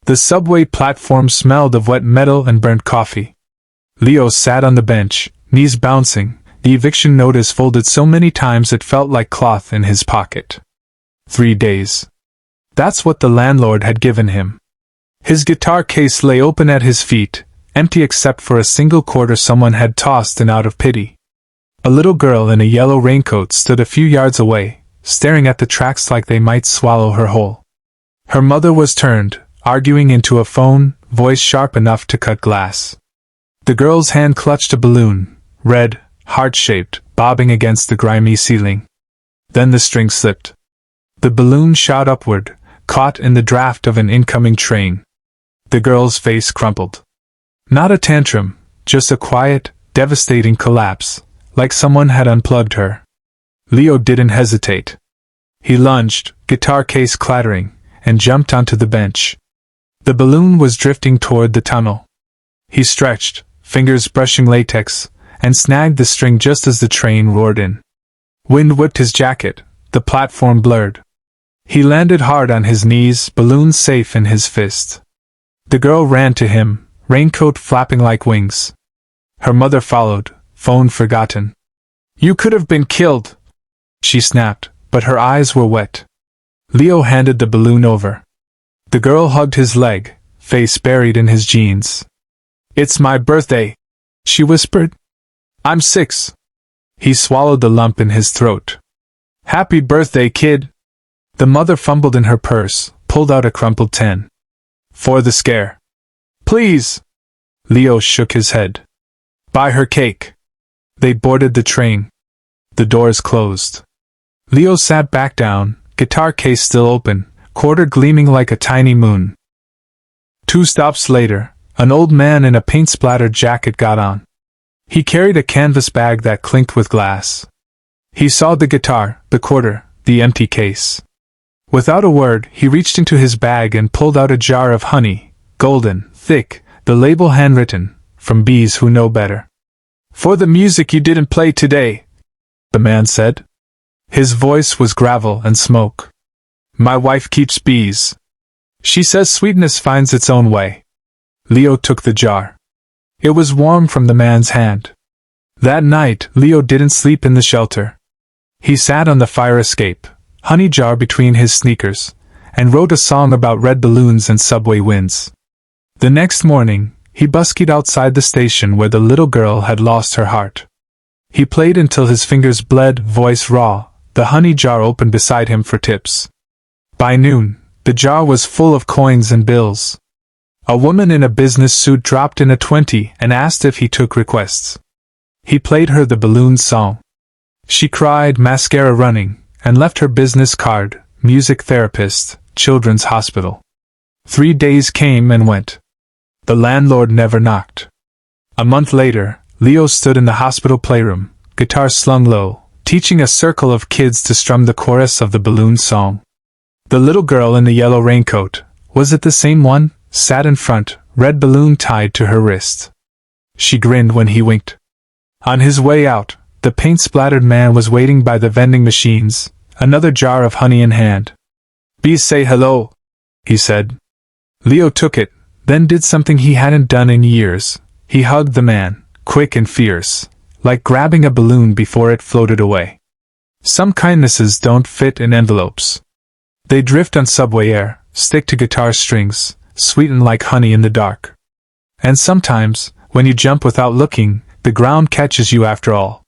The subway platform smelled of wet metal and burnt coffee. Leo sat on the bench, knees bouncing, the eviction notice folded so many times it felt like cloth in his pocket. 3 days. That's what the landlord had given him. His guitar case lay open at his feet, empty except for a single quarter someone had tossed in out of pity. A little girl in a yellow raincoat stood a few yards away, staring at the tracks like they might swallow her whole. Her mother was turned, arguing into a phone, voice sharp enough to cut glass. The girl's hand clutched a balloon, red, heart-shaped, bobbing against the grimy ceiling. Then the string slipped. The balloon shot upward, caught in the draft of an incoming train. The girl's face crumpled. Not a tantrum, just a quiet, devastating collapse, like someone had unplugged her. Leo didn't hesitate. He lunged, guitar case clattering, and jumped onto the bench. The balloon was drifting toward the tunnel. He stretched, fingers brushing latex, and snagged the string just as the train roared in. Wind whipped his jacket, the platform blurred. He landed hard on his knees, balloon safe in his fist. The girl ran to him, raincoat flapping like wings. Her mother followed, phone forgotten. "You could have been killed," she snapped, but her eyes were wet. Leo handed the balloon over. The girl hugged his leg, face buried in his jeans. "It's my birthday," she whispered. "I'm 6. He swallowed the lump in his throat. "Happy birthday, kid." The mother fumbled in her purse, pulled out a crumpled 10. "For the scare." "Please." Leo shook his head. "Buy her cake." They boarded the train. The doors closed. Leo sat back down, guitar case still open, quarter gleaming like a tiny moon. 2 stops later, an old man in a paint-splattered jacket got on. He carried a canvas bag that clinked with glass. He saw the guitar, the quarter, the empty case. Without a word, he reached into his bag and pulled out a jar of honey, golden, thick, the label handwritten, from bees who know better. "For the music you didn't play today," the man said. His voice was gravel and smoke. "My wife keeps bees. She says sweetness finds its own way." Leo took the jar. It was warm from the man's hand. That night, Leo didn't sleep in the shelter. He sat on the fire escape, honey jar between his sneakers, and wrote a song about red balloons and subway winds. The next morning, he buskied outside the station where the little girl had lost her heart. He played until his fingers bled, voice raw, the honey jar open beside him for tips. By noon, the jar was full of coins and bills. A woman in a business suit dropped in a 20 and asked if he took requests. He played her the balloon song. She cried, mascara running, and left her business card, music therapist, children's hospital. 3 days came and went. The landlord never knocked. A month later, Leo stood in the hospital playroom, guitar slung low, teaching a circle of kids to strum the chorus of the balloon song. The little girl in the yellow raincoat, was it the same one, sat in front, red balloon tied to her wrist. She grinned when he winked. On his way out, the paint-splattered man was waiting by the vending machines, another jar of honey in hand. "Bees say hello," he said. Leo took it, then did something he hadn't done in years. He hugged the man, quick and fierce, like grabbing a balloon before it floated away. Some kindnesses don't fit in envelopes. They drift on subway air, stick to guitar strings, sweeten like honey in the dark. And sometimes, when you jump without looking, the ground catches you after all.